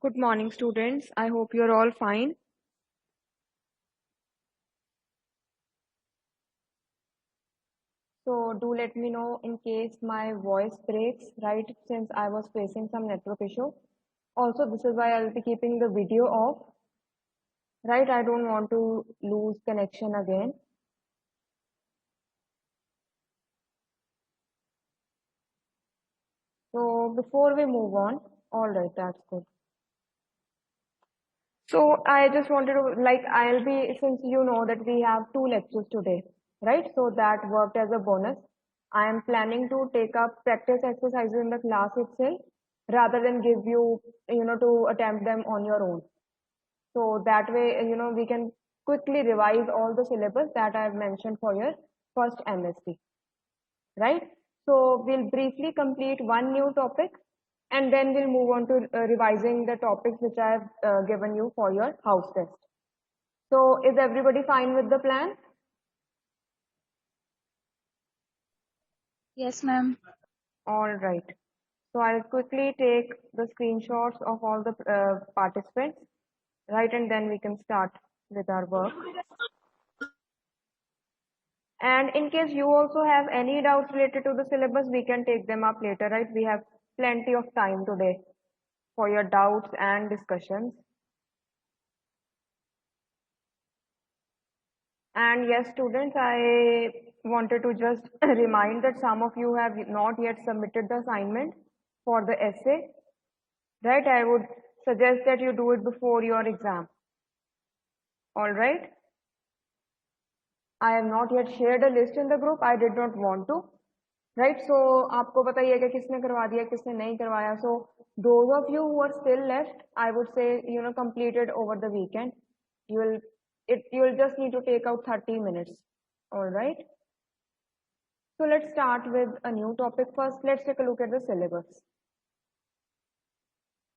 Good morning, students. I hope you're all fine. So do let me know in case my voice breaks, right? Since I was facing some network issue. Also, this is why I'll be keeping the video off, right? I don't want to lose connection again. So before we move on, all right, that's good. So I just wanted to, I'll be, since you know that we have two lectures today, right? So that worked as a bonus. I am planning to take up practice exercises in the class itself rather than give you, to attempt them on your own. So that way, we can quickly revise all the syllabus that I've mentioned for your first MSc, right? So we'll briefly complete one new topic and then we'll move on to revising the topics which I've given you for your house test. So is everybody fine with the plan? Yes, ma'am. All right. So I'll quickly take the screenshots of all the participants, right? And then we can start with our work. And in case you also have any doubts related to the syllabus, we can take them up later, right? We have plenty of time today for your doubts and discussions. And yes, students, I wanted to just remind that some of you have not yet submitted the assignment for the essay, right? I would suggest that you do it before your exam. All right. I have not yet shared a list in the group. I did not want to. Right. So आपको बताइए कि किसने करवा दिया किसने नहीं करवाया. So those of you who are still left, I would say complete it over the weekend. You'll just need to take out 30 minutes. All right. So let's start with a new topic first. Let's take a look at the syllabus.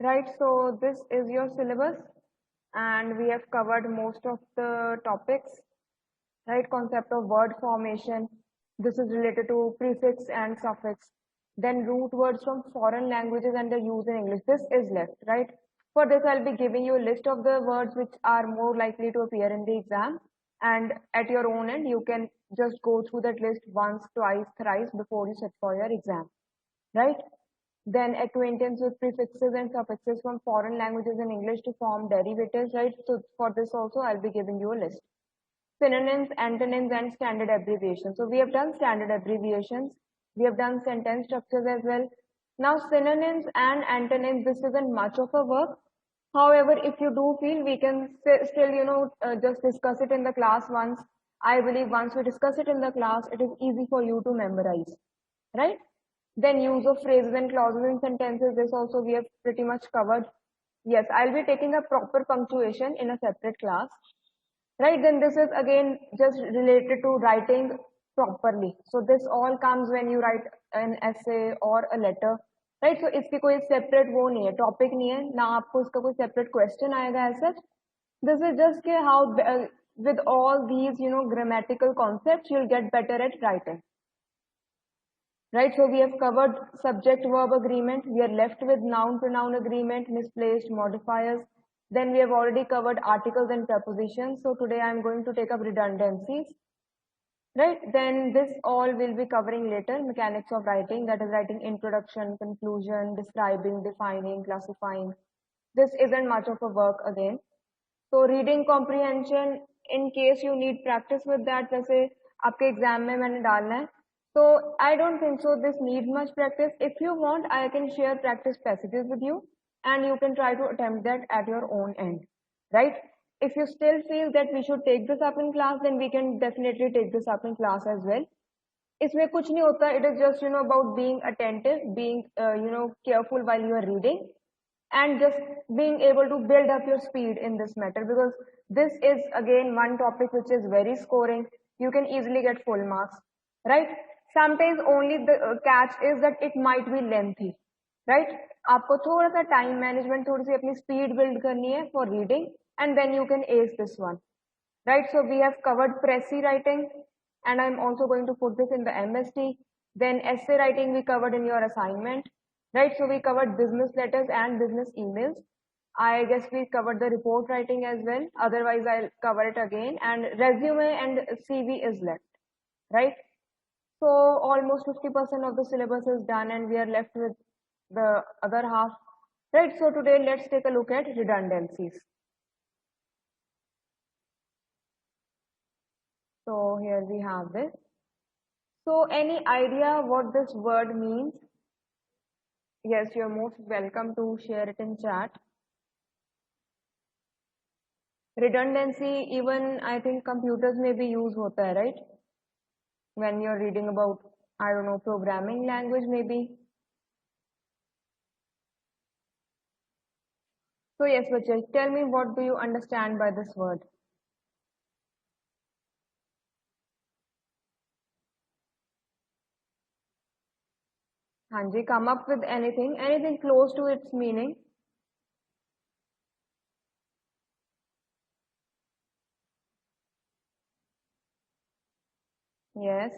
Right. So this is your syllabus, and we have covered most of the topics. Right, concept of word formation. This is related to prefix and suffix. Then root words from foreign languages and their use in English. This is left, right? For this, I'll be giving you a list of the words which are more likely to appear in the exam. And at your own end, you can just go through that list once, twice, thrice before you sit for your exam, right? Then acquaintance with prefixes and suffixes from foreign languages and English to form derivatives, right? So for this also, I'll be giving you a list. Synonyms, antonyms, and standard abbreviations. So we have done standard abbreviations. We have done sentence structures as well. Now synonyms and antonyms, this isn't much of a work. However, if you do feel we can still, just discuss it in the class once. I believe once we discuss it in the class, it is easy for you to memorize, right? Then use of phrases and clauses in sentences, this also we have pretty much covered. Yes, I'll be taking a proper punctuation in a separate class. Right, then this is again just related to writing properly. So this all comes when you write an essay or a letter, right? So इसकी कोई separate वो नहीं है, topic नहीं है, ना आपको इसका कोई separate question आएगा as such. This is just कि how with all these grammatical concepts you'll get better at writing. Right, so we have covered subject verb agreement. We are left with noun pronoun agreement, misplaced modifiers. Then we have already covered articles and prepositions. So today I am going to take up redundancies. Right, then this all will be covering later. Mechanics of writing, that is writing introduction, conclusion, describing, defining, classifying. This isn't much of a work again. So reading comprehension, in case you need practice with that, जैसे आपके exam में मैंने डालना है. So I don't think so this needs much practice. If you want, I can share practice passages with you and you can try to attempt that at your own end, right? If you still feel that we should take this up in class, then we can definitely take this up in class as well. इसमें कुछ नहीं होता. It is just about being attentive, being careful while you are reading, and just being able to build up your speed in this matter, because this is again one topic which is very scoring. You can easily get full marks, right? Sometimes only the catch is that it might be lengthy, right? आपको थोड़ा सा time management, थोड़ी सी अपनी speed build करनी है for reading, and then you can as this one, right? So we have covered Pressy writing, and I'm also going to put this in the MST. Then essay writing we covered in your assignment, right? So we covered business letters and business emails. I guess we covered the report writing as well. Otherwise, I'll cover it again. And resume and CV is left, right? So almost 50% of the syllabus is done and we are left with the other half, right? So today let's take a look at redundancies. So here we have this. So any idea what this word means? Yes, you're most welcome to share it in chat. Redundancy, even I think computers may be used hota hai, right? When you're reading about, I don't know, programming language maybe. So yes, Vijay, tell me what do you understand by this word? Hanji, come up with anything close to its meaning. Yes.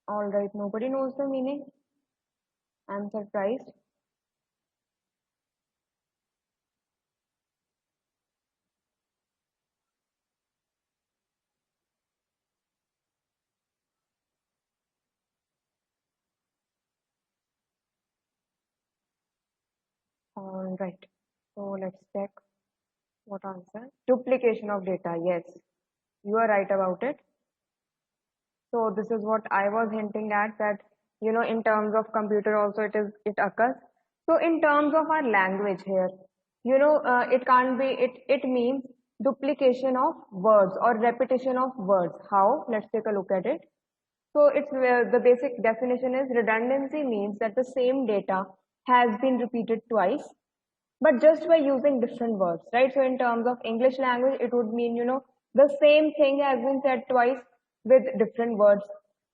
All right. Nobody knows the meaning. I'm surprised. All right. So let's check what answer. Duplication of data. Yes, you are right about it. So this is what I was hinting at, that in terms of computer also it occurs. So in terms of our language here, it can't be it means duplication of words or repetition of words. How? Let's take a look at it. So it's the basic definition is redundancy means that the same data has been repeated twice, but just by using different words, right? So in terms of English language, it would mean, the same thing has been said twice with different words.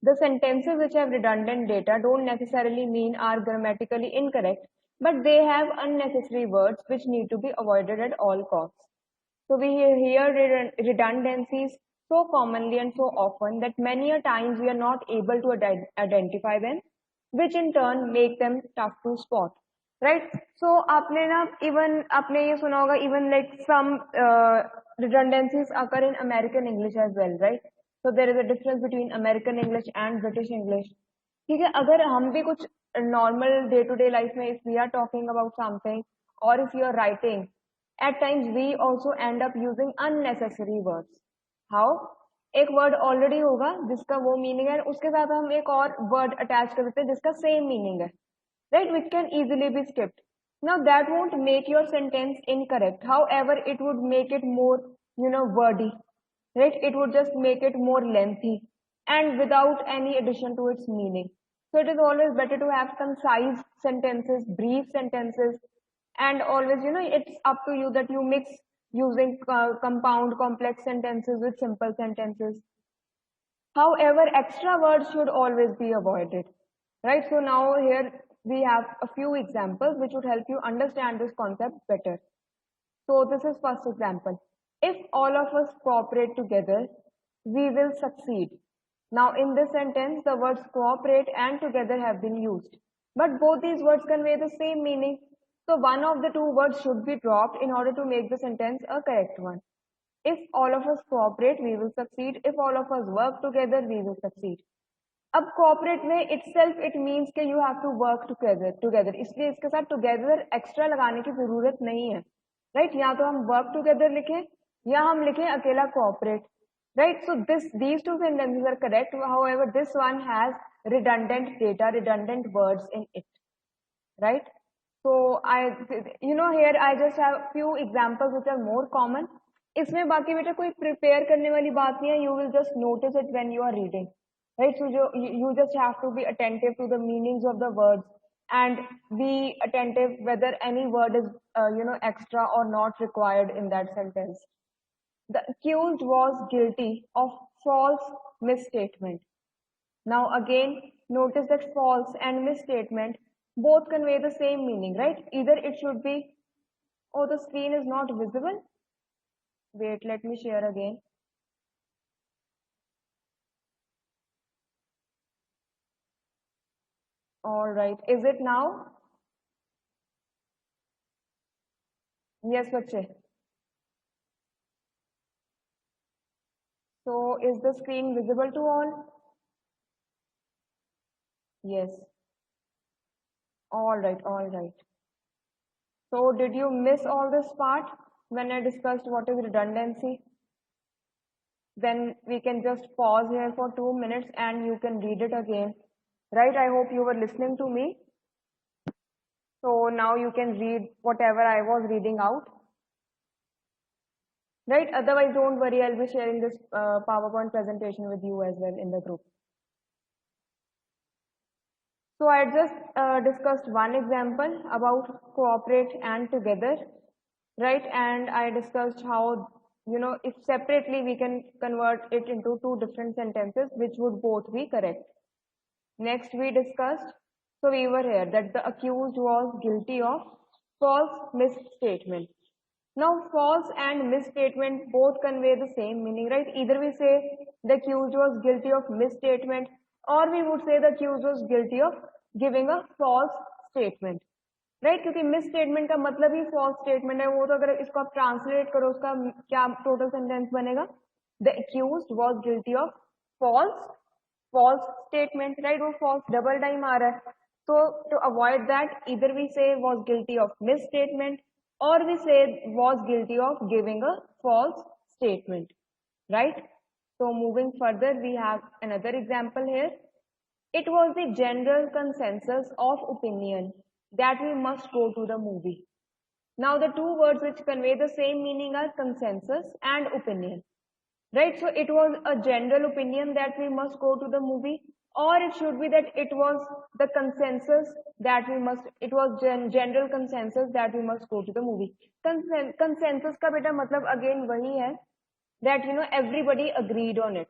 The sentences which have redundant data don't necessarily mean are grammatically incorrect, but they have unnecessary words which need to be avoided at all costs. So we hear redundancies so commonly and so often that many a times we are not able to identify them, which in turn make them tough to spot. Right? So आपने ना even आपने ये सुना होगा even like some redundancies occur in American English as well, right? So there is a difference between American English and British English. ठीक है, अगर हम भी कुछ normal day to day life में if we are talking about something or if you are writing, at times we also end up using unnecessary words. How? एक word already होगा जिसका वो मीनिंग है, उसके साथ हम एक और वर्ड अटैच कर देते हैं जिसका सेम मीनिंग है, right, which can easily be skipped. Now that won't make your sentence incorrect. However, it would make it more, wordy, right? It would just make it more lengthy and without any addition to its meaning. So it is always better to have concise sentences, brief sentences, and always, it's up to you that you mix using compound complex sentences with simple sentences. However, extra words should always be avoided, right? So now here we have a few examples which would help you understand this concept better. So this is first example. If all of us cooperate together, we will succeed. Now in this sentence, the words cooperate and together have been used. But both these words convey the same meaning. So one of the two words should be dropped in order to make the sentence a correct one. If all of us cooperate, we will succeed. If all of us work together, we will succeed. अब cooperate में itself it means कि you have to work together इसलिए इसके साथ together extra लगाने की जरूरत नहीं है, right? या तो हम work together लिखें या हम लिखें अकेला cooperate, right? So these two sentences are correct. However, this one has redundant data, redundant words in it, right? So here I just have few examples which are more common. इसमें बाकी बेटा कोई prepare करने वाली बात नहीं है. You will just notice it when you are reading, right? So you just have to be attentive to the meanings of the words and be attentive whether any word is extra or not required in that sentence. The accused was guilty of false misstatement. Now again, notice that false and misstatement both convey the same meaning, right? Either it should be, oh, the screen is not visible. Wait, let me share again. All right. Is it now? Yes, बच्चे. So is the screen visible to all? Yes. All right, all right. So did you miss all this part when I discussed what is redundancy? Then we can just pause here for 2 minutes and you can read it again. Right? I hope you were listening to me. So now you can read whatever I was reading out. Right? Otherwise, don't worry. I'll be sharing this PowerPoint presentation with you as well in the group. So I just discussed one example about cooperate and together, right? And I discussed how, if separately we can convert it into two different sentences, which would both be correct. Next we discussed, so we were here, that the accused was guilty of false misstatement. Now false and misstatement both convey the same meaning, right? Either we say the accused was guilty of misstatement, or we would say the accused was guilty of giving a false statement, right? क्योंकि miss statement का मतलब ही false statement है. वो तो अगर इसको आप translate करो, उसका क्या टोटल सेंटेंस बनेगा? The accused was guilty of false statement, right? वो false double time आ रहा है. So to avoid that, either we say was guilty of misstatement, or we say was guilty of giving a false statement, right? So moving further, we have another example here. It was the general consensus of opinion that we must go to the movie. Now the two words which convey the same meaning are consensus and opinion, right? So it was a general opinion that we must go to the movie, or it should be that it was the consensus that we must, it was general consensus that we must go to the movie. Consensus का बेटा मतलब again वही है that everybody agreed on it,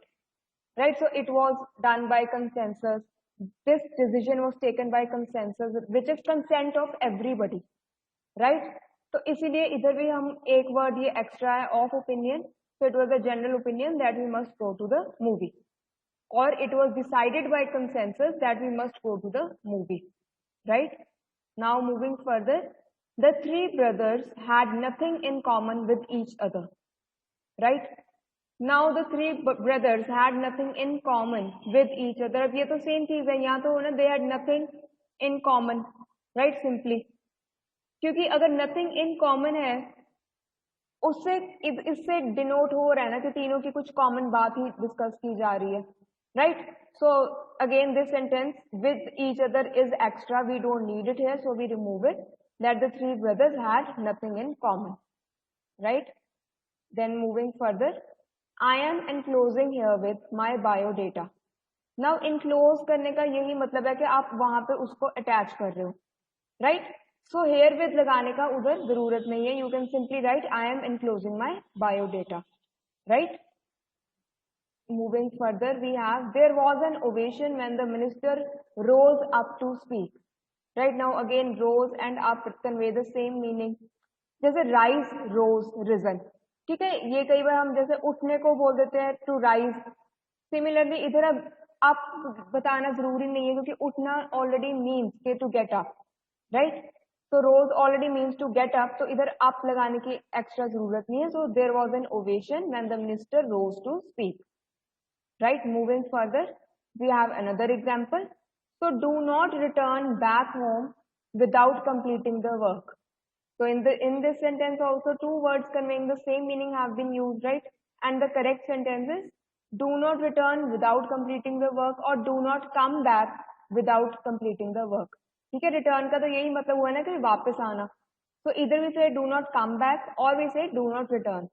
right? So it was done by consensus. This decision was taken by consensus, which is consent of everybody, right? तो इसीलिए इधर भी हम एक वर्ड ये एक्स्ट्रा है of opinion. So it was a general opinion that we must go to the movie, or it was decided by consensus that we must go to the movie, right? Now moving further, the three brothers had nothing in common with each other, right? Now the three brothers had nothing in common with each other. अब ये तो same चीज है, यहाँ तो ना they had nothing in common, right? Simply क्योंकि अगर नथिंग इन कॉमन है, उससे इससे डिनोट हो रहा है ना कि तीनों की कुछ कॉमन बात ही डिस्कस की जा रही है, right? So again this sentence with each other is extra, we don't need it here, so we remove it, that the three brothers had nothing in common, right? Then moving further, I am enclosing here with my biodata. Now enclose करने का यही मतलब है कि आप वहां पे उसको अटैच कर रहे हो, राइट? So here with लगाने का उधर जरूरत नहीं है. You can simply write I am enclosing my biodata, right? Moving further, we have there was an ovation when the minister rose up to speak. Right now again rose and up convey the same meaning. जैसे rise, rose, risen. ठीक है, ये कई बार हम जैसे उठने को बोल देते हैं to rise. Similarly इधर अब up बताना जरूरी नहीं है क्योंकि उठना already means के to get up, right? So rose already means to get up, तो इधर up लगाने की extra जरूरत नहीं है. So there was an ovation when the minister rose to speak, right? Moving further, we have another example. So do not return back home without completing the work. So in this sentence also two words conveying the same meaning have been used, right? And the correct sentence is do not return without completing the work, or do not come back without completing the work. ठीक है, return का तो यही मतलब हुआ ना कि वापस आना. So either we say do not come back, or we say do not return.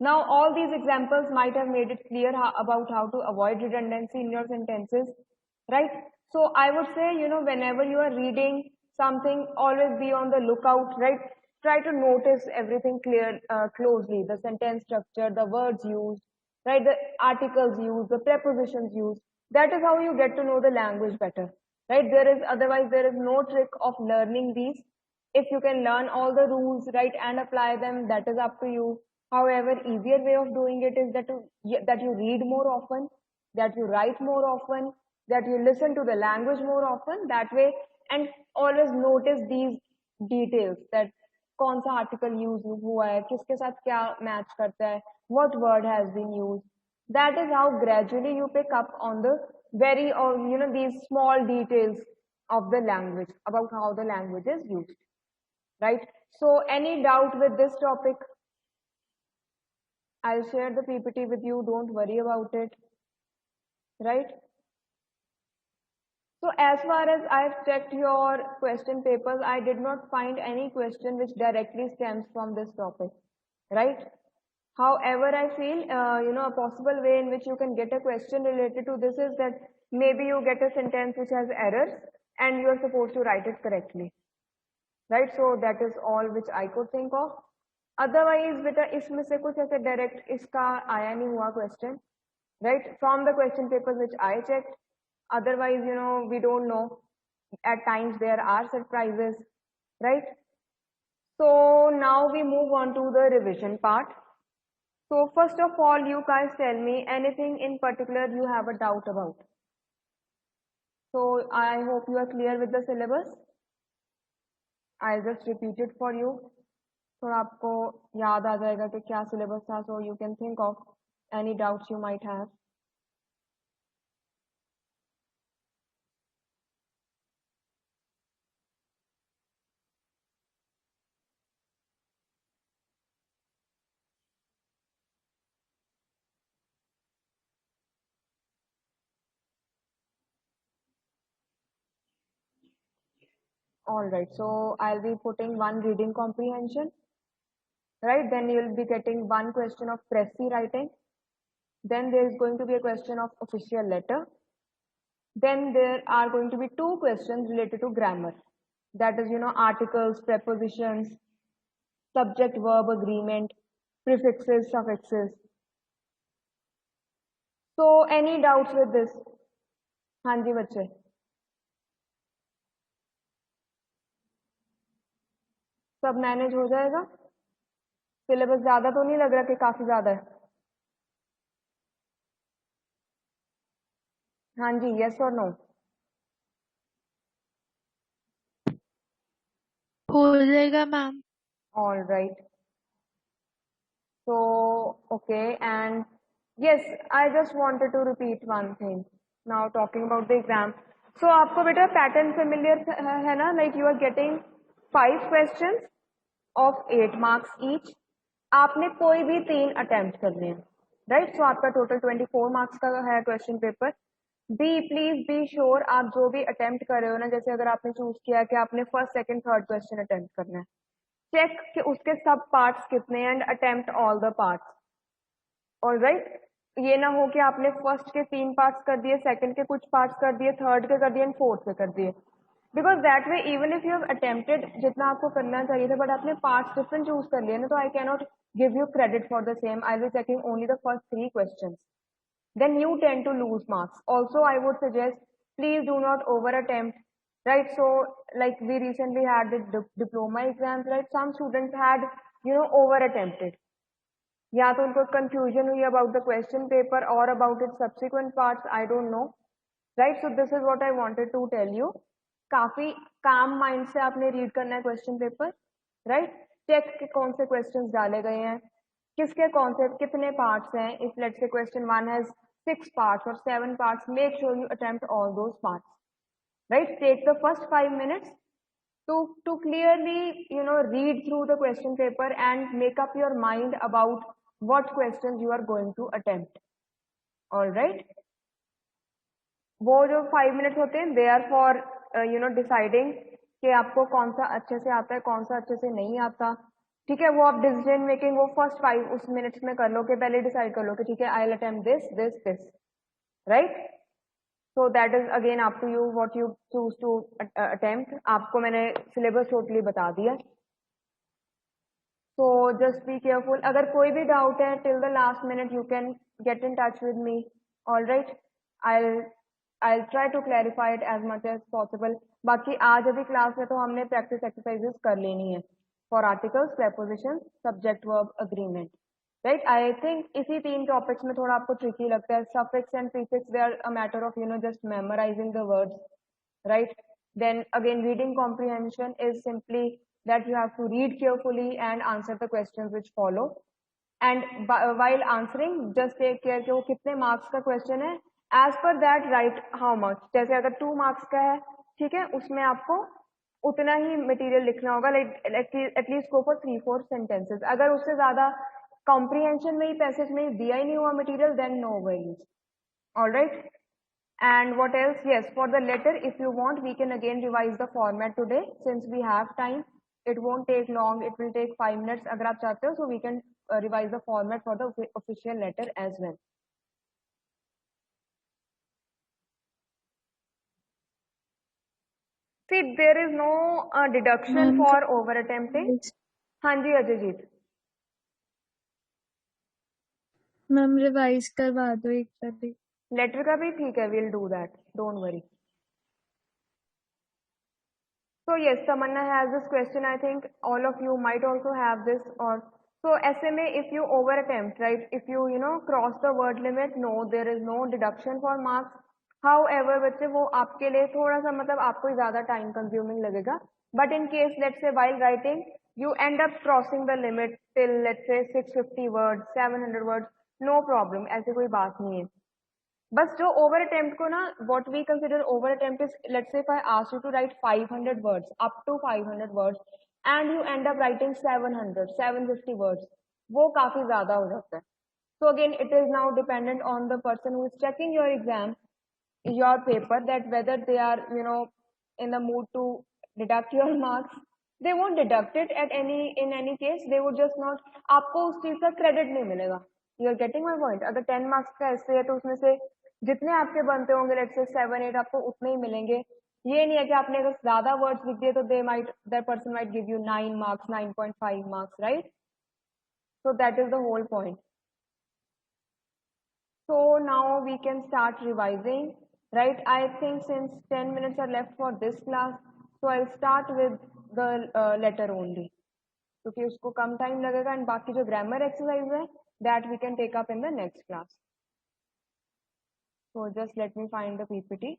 Now all these examples might have made it clear about how to avoid redundancy in your sentences, right? So I would say, whenever you are reading something, always be on the lookout, right? Try to notice everything closely, the sentence structure, the words used, right? The articles used, the prepositions used. That is how you get to know the language better, right? Otherwise there is no trick of learning these. If you can learn all the rules, right, and apply them, that is up to you. However, easier way of doing it is that you read more often, that you write more often, that you listen to the language more often that way, and always notice these details that कौन सा article use हुआ है, किसके साथ क्या match करता है, what word has been used. That is how gradually you pick up on the very, or these small details of the language, about how the language is used, right? So any doubt with this topic? I'll share the PPT with you, don't worry about it, right? So as far as I've checked your question papers, I did not find any question which directly stems from this topic, right? However, I feel, a possible way in which you can get a question related to this is that maybe you get a sentence which has errors and you are supposed to write it correctly, right? So that is all which I could think of. Otherwise, beta इसमें से कुछ ऐसे direct इसका आया नहीं हुआ question, right? From the question papers which I checked. Otherwise, we don't know. At times there are surprises, right? So now we move on to the revision part. So first of all, you guys tell me anything in particular you have a doubt about. So I hope you are clear with the syllabus. I'll just repeat it for you. So आपको याद आ जाएगा कि क्या syllabus था, so you can think of any doubts you might have. Alright, so I'll be putting one reading comprehension, right? Then you'll be getting one question of Pressy writing. Then there is going to be a question of official letter. Then there are going to be two questions related to grammar. That is, articles, prepositions, subject verb agreement, prefixes, suffixes. So any doubts with this? हाँ जी बच्चे, सब manage हो जाएगा? Syllabus ज्यादा तो नहीं लग रहा कि काफी ज्यादा है? हाँ जी, यस और नो? हो जाएगा ma'am. All right. So, okay, and yes, I just wanted to repeat one thing. Now talking about the exam. So, आपको बेटा pattern familiar है ना? Like you are getting 5 questions of 8 marks each. आपने कोई भी 3 attempt करने हैं, right? So आपका total 24 marks का है question paper. Please be sure आप जो भी attempt कर रहे हो ना, जैसे अगर आपने choose किया कि आपने first, second, third question attempt करना है, check कि उसके सब parts कितने हैं and attempt all the parts. Alright, ये ना हो कि आपने फर्स्ट के 3 पार्ट्स कर दिए, सेकंड के कुछ पार्ट्स कर दिए, थर्ड के कर दिए एंड फोर्थ के कर दिए, because that way even if you have attempted जितना आपको करना चाहिए था बट आपने पार्ट्स डिफरेंट चूज कर लिए ना, तो I can not give you credit for the same. I will checking only the first 3 questions, then you tend to lose marks. Also, I would suggest please do not over attempt, right? So like we recently had the diploma exams, right? Some students had over attempted, या तो उनको confusion हुई about the question paper और about it subsequent parts, I don't know, right? So this is what I wanted to tell you. काफी काम mind से आपने read करना है क्वेश्चन पेपर, राइट? चेक के कौन से क्वेश्चंस डाले गए हैं, किसके कौन से कितने पार्ट्स हैं. If let's say question 1 has 6 parts or 7 parts, make sure you attempt all those parts, right? Take the first 5 minutes to clearly read through the question paper and make up your mind about what questions you are going to attempt. All right, वो जो 5 minutes होते हैं they are for deciding कि आपको कौन सा अच्छे से आता है, कौन सा अच्छे से नहीं आता. ठीक है, वो आप डिसीजन मेकिंग वो फर्स्ट 5 उस मिनट्स में कर लो, कि पहले डिसाइड कर लो कि ठीक है I will attempt this this this, right? So that is again up to you what you choose to attempt. आपको मैंने सिलेबस टोटली बता दिया. So just be careful. अगर कोई भी डाउट है till the last minute you can get in touch with me. All right, I'll try to clarify it as much as possible. बाकी आज अभी क्लास में तो हमने प्रैक्टिस एक्सरसाइजेस कर लेनी है for articles, prepositions, subject verb agreement. Right. I think इसी 3 टॉपिक्स में थोड़ा आपको ट्रिकी लगता है. Suffix and prefix, they are a matter of just memorising the words, right? Then again, reading comprehension is simply that you have to read carefully and answer the questions which follow. And while answering, just take care कि वो कितने marks का question है. As per that right how much. जैसे अगर 2 marks का है, ठीक है, उसमें आपको उतना ही मटेरियल लिखना होगा. Like at least go for 3-4 sentences. अगर उससे ज्यादा कॉम्प्रीहेंशन में ही, पैसेज में ही दिया ही नहीं हुआ material, then no worries. Alright. And what else? Yes, for the letter, if you want, we can again revise the format today since we have time. It won't take long. It will take 5 minutes. अगर आप चाहते हो, so we can revise the format for the official letter as well. See, there is no deduction ma'am for over attempting. हाँ जी अजयजीत. Ma'am revise करवा दो एक बार भी. Letter का भी ठीक है. We'll do that. Don't worry. So yes, Tamanna has this question. I think all of you might also have this. Or so SMA, if you over attempt, right? If you cross the word limit, no, there is no deduction for marks. However, बच्चे वो आपके लिए थोड़ा सा मतलब आपको ही ज़्यादा time consuming लगेगा. But in case, let's say while writing, you end up crossing the limit till let's say 650 words, 700 words, no problem. ऐसी कोई बात नहीं है. बस जो ओवर अटेम्प्ट को ना, what we consider over attempt is, let's say if I ask you to write 500 words, up to 500 words, and you end up writing 700 750 words, वो काफी ज्यादा हो जाता है. So again, it is now dependent on the person who is checking your exam, your paper, that whether they are in the mood to deduct your marks. They won't deduct it in any case. They would just not, आपको उस चीज का credit नहीं मिलेगा. You are getting my point. अगर 10 marks का ऐसे है तो उसमें से जितने आपके बनते होंगे, लेट्स से 7-8, आपको उतने ही मिलेंगे. ये नहीं है कि आपने अगर ज्यादा वर्ड्स लिख दिए तो that person might give you 9 marks, 9.5 marks, right? So that is the whole point. So now we can start revising, right? I think since 10 minutes are left for this class, so I'll start with the letter only. क्योंकि उसको कम time लगेगा, and बाकी जो grammar exercise है, that we can take up in the next class. So just let me find the PPT.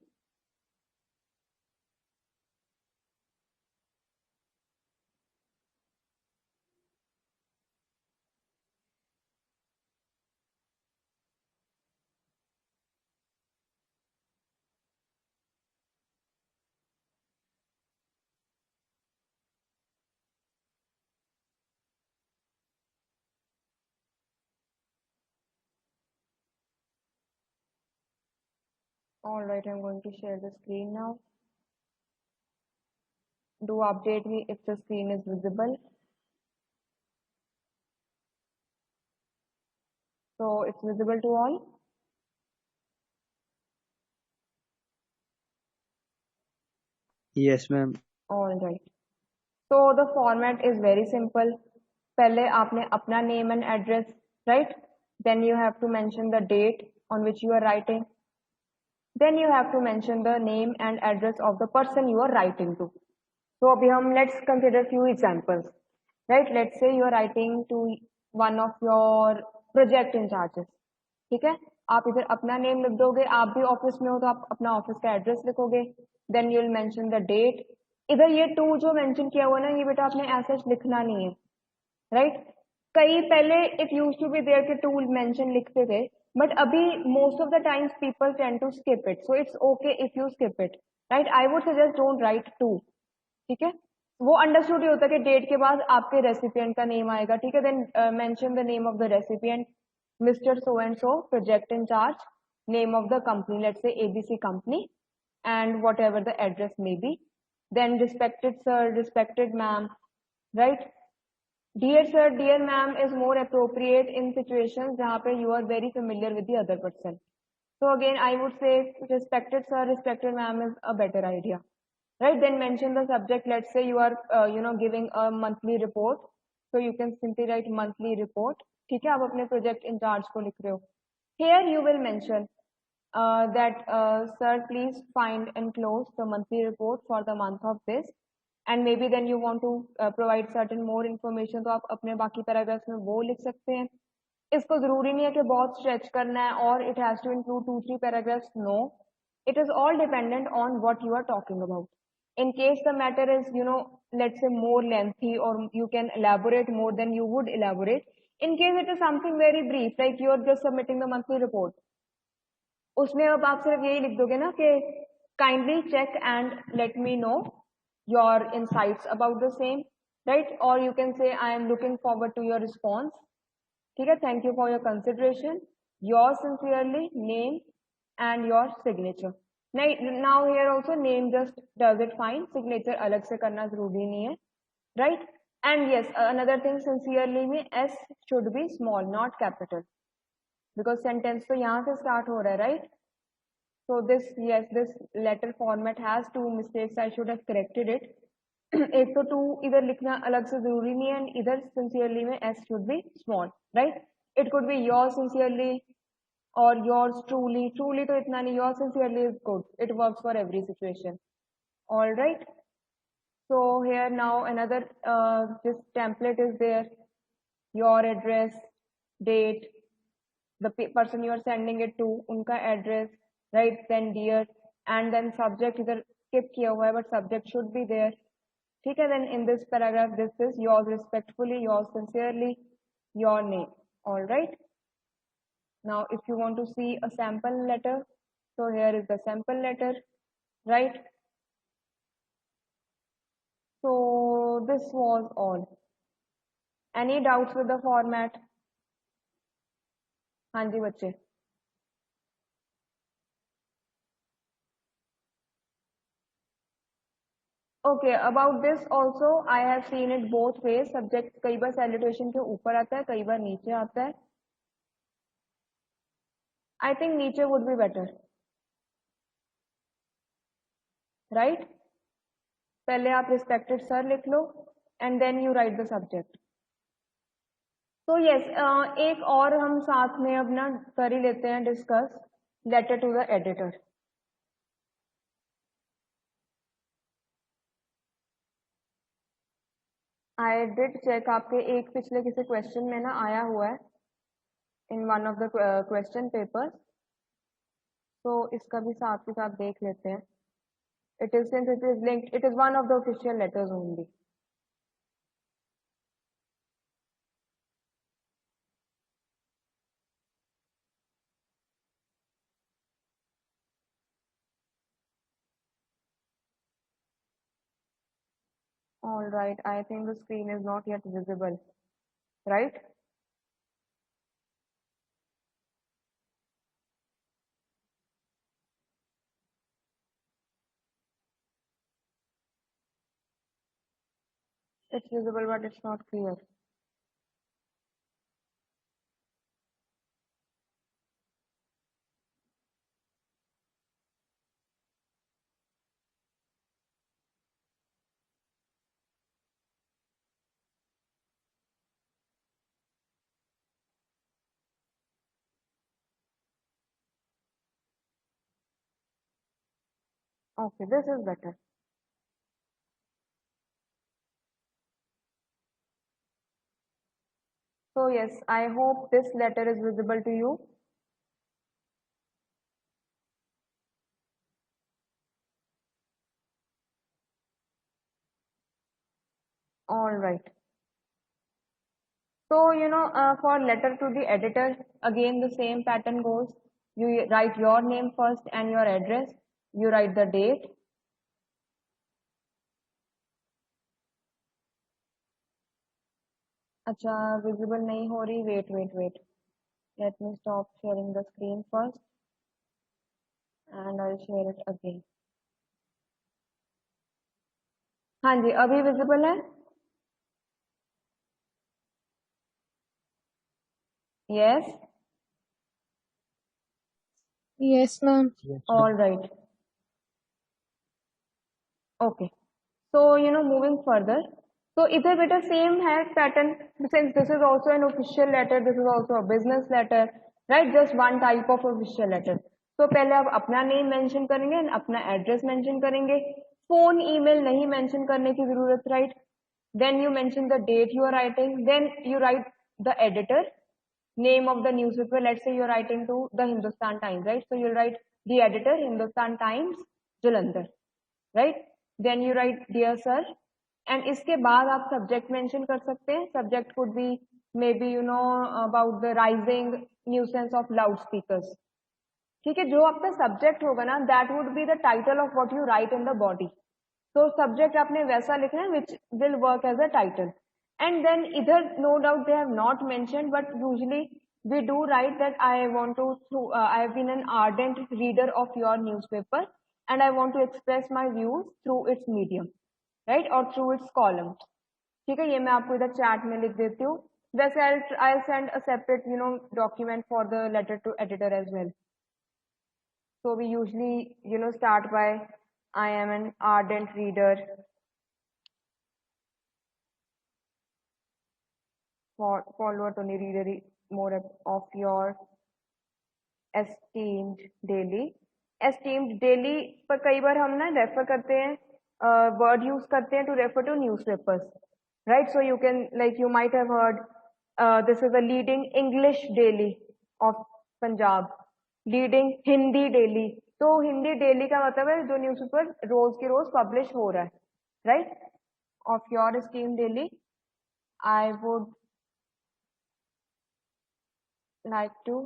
All right, I'm going to share the screen now. Do update me if the screen is visible. So it's visible to all. Yes, ma'am. All right. So the format is very simple. पहले आपने अपना name and address, right? Then you have to mention the date on which you are writing. Then you have to mention the name and address of the person you are writing to. So अभी हम let's consider few examples, right? Let's say you are writing to one of your project in charges. ठीक है, आप इधर अपना name लिख दोगे. आप भी ऑफिस में हो तो आप अपना ऑफिस का एड्रेस लिखोगे. Then you will mention the date. इधर ये टू जो मेंशन किया हुआ ना, ये बेटा आपने ऐसा लिखना नहीं है, राइट? कई पहले it use to be there के टू मेंशन लिखते थे, बट अभी most of the times people tend to skip it. So it's okay if you skip it, right? I would suggest don't write to. ठीक है, वो understood ही होता है कि डेट के बाद आपके रेसिपिएंट का नेम आएगा. ठीक है, then mention the name of the recipient, Mr. So and so, project in charge, name of the company, let's say ABC company, and whatever the address may be. Then respected sir, respected ma'am, right? Dear sir, dear ma'am is more appropriate in situations जहाँ पे you are very familiar with the other person. So again, I would say respected sir, respected ma'am is a better idea, right? Then mention the subject. Let's say you are giving a monthly report, so you can simply write monthly report. ठीक है, आप अपने project in charge को लिख रहे हो. Here you will mention that sir, please find and close the monthly report for the month of this, and maybe then you want to provide certain more information, तो आप अपने बाकी पैराग्राफ्स में वो लिख सकते हैं. इसको जरूरी नहीं है कि बहुत स्ट्रेच करना है और it has to include 2-3 paragraphs. No, it is all dependent on what you are talking about. In case the matter is, let's say more lengthy, or you can elaborate more than you would elaborate. In case it is something very brief, like you are just submitting the monthly report, उसमें अब आप सिर्फ यही लिख दोगे ना कि kindly check and let me know your insights about the same, right? Or you can say I am looking forward to your response. ठीक है, thank you for your consideration. Yours sincerely, name and your signature. Now here also name just does it fine. Signature अलग से करना जरूरी नहीं है, right? And yes, another thing, sincerely में S should be small, not capital, because sentence तो यहाँ से start हो रहा है, right? So this, yes, this letter format has 2 mistakes. I should have corrected it. एक तो 2 इधर लिखना अलग से जरूरी नहीं है, and इधर sincerely में S should be small, right? It could be yours sincerely or yours truly. Truly तो इतना नहीं, yours sincerely is good. It works for every situation. All right. So here now another this template is there. Your address, date, the person you are sending it to, उनका address, right? Then dear, and then subject इधर skip किया हुआ है, but subject should be there. ठीक है, then in this paragraph, this is yours respectfully, yours sincerely, your name. All right. Now, if you want to see a sample letter, so here is the sample letter, right? So this was all. Any doubts with the format? हाँ जी बच्चे. Okay, about this also, I have seen it both ways. Subject कई बार salutation के ऊपर आता है, कई बार नीचे आता है. I think नीचे would be better, right? पहले आप respected sir लिख लो, and then you write the subject. तो यस, एक और हम साथ में अब ना कर ही लेते हैं discuss, letter to the editor. I did check, आपके एक पिछले किसी क्वेश्चन में ना आया हुआ है in one of the question papers, तो इसका भी साथ के साथ देख लेते हैं. It is since it is linked, it is one of the official letters only. All right, I think the screen is not yet visible, right? It's visible, but it's not clear. Okay, this is better. So yes, I hope this letter is visible to you. All right. So, for letter to the editor, again the same pattern goes. You write your name first and your address. You write the date. अच्छा, visible नहीं हो रही. Wait. Let me stop sharing the screen first and I'll share it again. हाँ जी, अभी visible है? Yes. Yes, ma'am. All right. Okay. So, moving further. So, इधर बेटा same है pattern, since this is also an official letter, this is also a business letter, right? Just one type of official letter. So, पहले आप अपना name mention करेंगे and अपना address mention करेंगे. Phone, email नहीं mention करने की जरूरत, right? Then you mention the date you are writing. Then you write the editor, name of the newspaper. Let's say you're writing to the Hindustan Times, right? So you'll write the editor, Hindustan Times, Jalandhar, right? Then you write dear sir, and इसके बाद आप subject mention कर सकते हैं. Subject could be maybe about the rising nuisance of loudspeakers. ठीक है, जो आपका सब्जेक्ट होगा ना, that would be the title of what you write in the body. तो सब्जेक्ट आपने वैसा लिखना है which will work as a title. And then इधर no doubt they have not mention, but usually we do write that I want to I have been an ardent reader of your newspaper and I want to express my views through its medium, right, or through its columns. ठीक है, ये मैं आपको इधर chat में लिख देती हूँ. वैसे I'll send a separate document for the letter to editor as well. So we usually, start by, I am an ardent reader follower to reader more of your esteemed daily. Esteemed daily पर कई बार हम ना refer करते हैं, word use करते हैं to refer to newspapers, right? So you can, like you might have heard, this is a leading English daily of Punjab, leading Hindi daily. तो Hindi daily का मतलब है जो न्यूज़पेपर रोज की रोज पब्लिश हो रहा है, right? Of your steam daily I would like to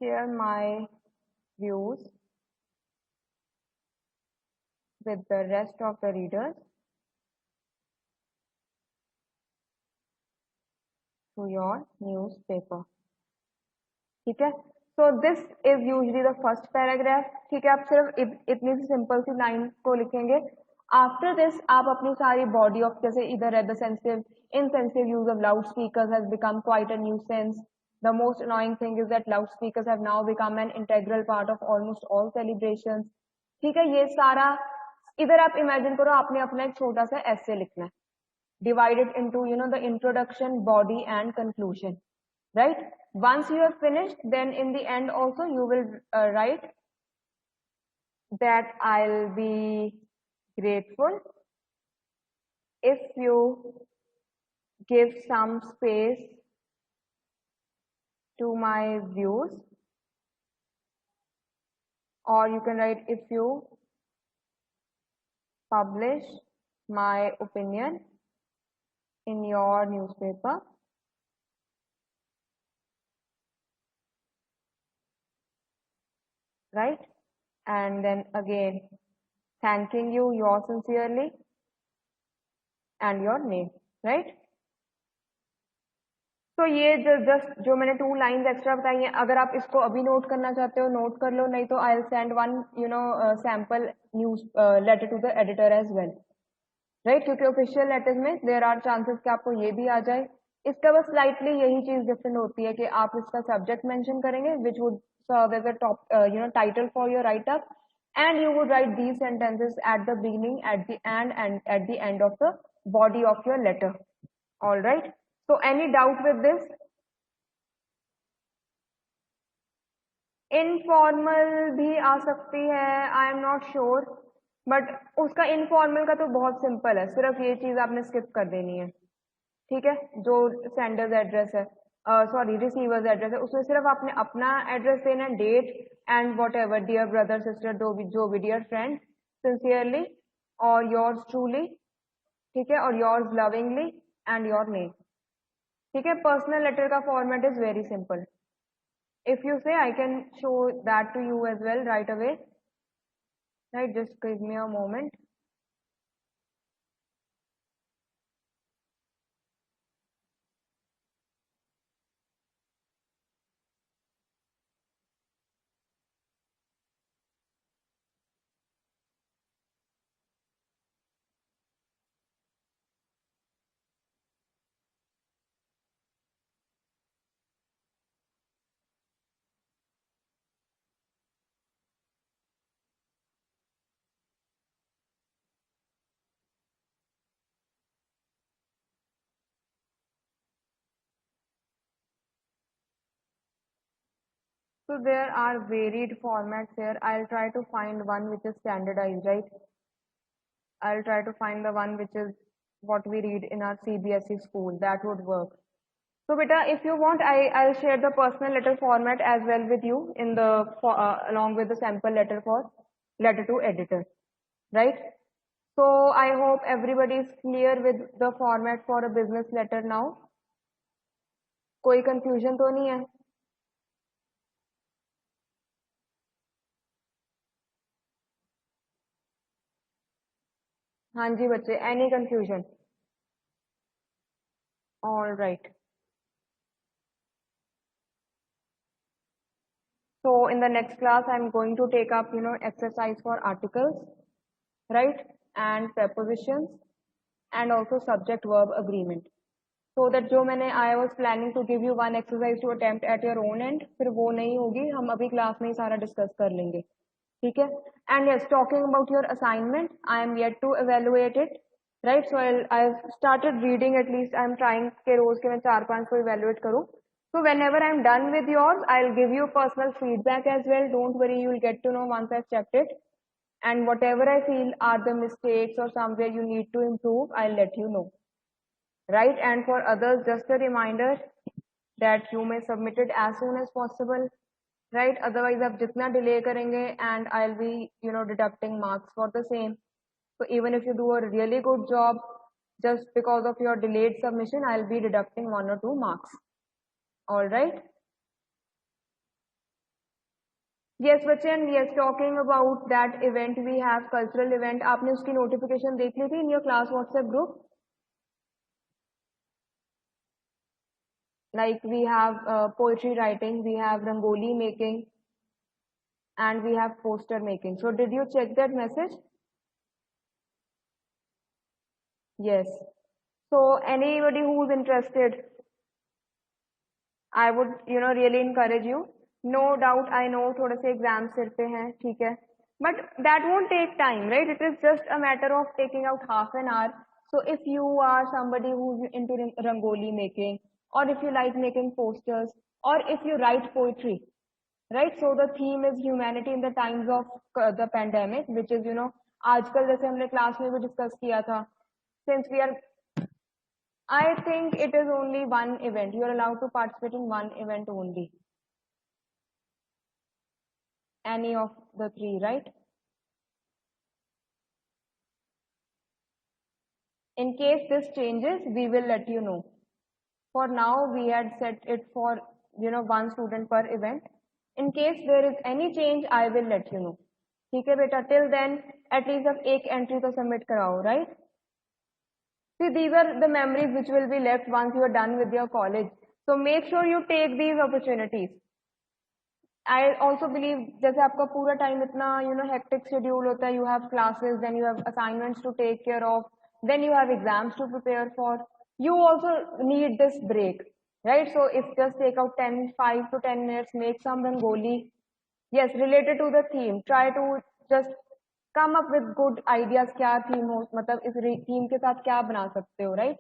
share my views with the rest of the readers to your newspaper. ठीक है, so this is usually the first paragraph. ठीक है, आप सिर्फ इतनी सी सिंपल सी लाइन को लिखेंगे. आफ्टर दिस आप अपनी सारी बॉडी ऑफ, जैसे इधर है, the sensitive insensitive use of loudspeakers has become quite a nuisance. The most annoying thing is that loudspeakers have now become an integral part of almost all celebrations. ठीक है, ये सारा इधर आप इमेजिन करो आपने अपना एक छोटा सा ऐसे लिखना है, divided into the introduction, body and conclusion, right? Once you have finished, then in the end also you will write that I'll be grateful if you give some space to my views, or you can write if you publish my opinion in your newspaper. Right? And then again, thanking you, yours sincerely, and your name, right? तो ये just जो मैंने 2 lines extra बताई हैं, अगर आप इसको अभी नोट करना चाहते हो नोट कर लो, नहीं तो I will send one sample news letter to the editor as well, right? क्योंकि ऑफिशियल लेटर्स में देयर आर चांसेस कि आपको ये भी आ जाए. इसका बस स्लाइटली यही चीज डिफरेंट होती है कि आप इसका सब्जेक्ट मेंशन करेंगे which would serve as a top title for your write up, and you would write these sentences at the beginning, at the end, and at the end of the body of your letter. All right, so any doubt with this? Informal भी आ सकती है, I am not sure, but उसका informal का तो बहुत simple है, सिर्फ ये चीज आपने स्किप कर देनी है. ठीक है, जो सेंडर्स एड्रेस है, सॉरी रिसीवर्स एड्रेस है, उसमें सिर्फ आपने अपना एड्रेस देना है, date and whatever, dear brother sister, जो भी डियर फ्रेंड, सिंसियरली और योर्स ट्रूली, ठीक है, और yours lovingly and your name. ठीक है, पर्सनल लेटर का format is very simple. If you say I can show that to you as well right away, right? Just give me a moment. So there are varied formats here. I'll try to find one which is standardized, right? I'll try to find the one which is what we read in our CBSE school. That would work. So beta, if you want, I'll share the personal letter format as well with you in the along with the sample letter for letter to editor, right? So I hope everybody is clear with the format for a business letter now. कोई confusion तो नहीं है? हाँ जी बच्चे, any confusion? All right. So in the next class, I'm going to take up, exercise for articles, right? And prepositions and also subject verb agreement. So that जो मैंने I was planning to give you one exercise to attempt at your own end, फिर वो नहीं होगी, हम अभी class में ही सारा डिस्कस कर लेंगे, ठीक है? And yes, talking about your assignment, I am yet to evaluate it, right? So I've started reading, at least I'm trying के रोज के मैं 4-5 को evaluate करूँ. So whenever I'm done with yours, I'll give you personal feedback as well. Don't worry, you'll get to know once I've checked it. And whatever I feel are the mistakes or somewhere you need to improve, I'll let you know. Right? And for others, just a reminder that you may submit it as soon as possible. Right? Otherwise, आप जितना delay करेंगे and I'll be, deducting marks for the same. So even if you do a really good job, just because of your delayed submission, I'll be deducting 1 or 2 marks. All right? Yes, Vachan, yes, talking about that event, we have cultural event. आपने उसकी notification देख ली थी in your class WhatsApp group? Like we have poetry writing, we have rangoli making, and we have poster making. So did you check that message? Yes. So anybody who's interested, I would, really encourage you. No doubt, I know थोड़े से exams सिर पे हैं, ठीक है. But that won't take time, right? It is just a matter of taking out half an hour. So if you are somebody who's into rangoli making, or if you like making posters, or if you write poetry, right? So the theme is humanity in the times of the pandemic, which is, आजकल जैसे हमने class में भी discuss किया था. Since we are, I think it is only one event. You are allowed to participate in one event only. Any of the 3, right? In case this changes, we will let you know. For now, we had set it for, 1 student per event. In case there is any change, I will let you know. ठीक है बेटा, till then, at least अब एक entry तो submit कराओ, right? See, these are the memories which will be left once you are done with your college. So make sure you take these opportunities. I also believe जैसे आपका पूरा time इतना hectic schedule होता है, you have classes, then you have assignments to take care of, then you have exams to prepare for. You also need this break, right? So if just take out 5 to 10 minutes, make some rangoli. Yes, related to the theme. Try to just come up with good ideas. क्या theme हो, मतलब इस theme के साथ क्या बना सकते हो, right?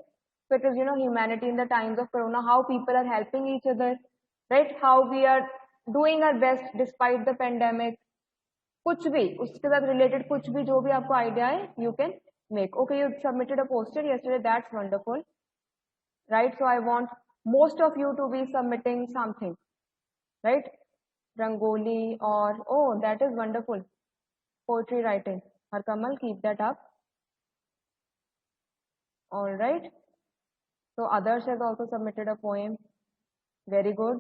So it is humanity in the times of corona, how people are helping each other, right? How we are doing our best despite the pandemic. कुछ भी उसके साथ related कुछ भी जो भी आपको idea है, you can make. Okay, you submitted a poster yesterday. That's wonderful, right? So I want most of you to be submitting something, right? Rangoli or, oh, that is wonderful. Poetry writing. Harkamal, keep that up. All right. So others has also submitted a poem. Very good.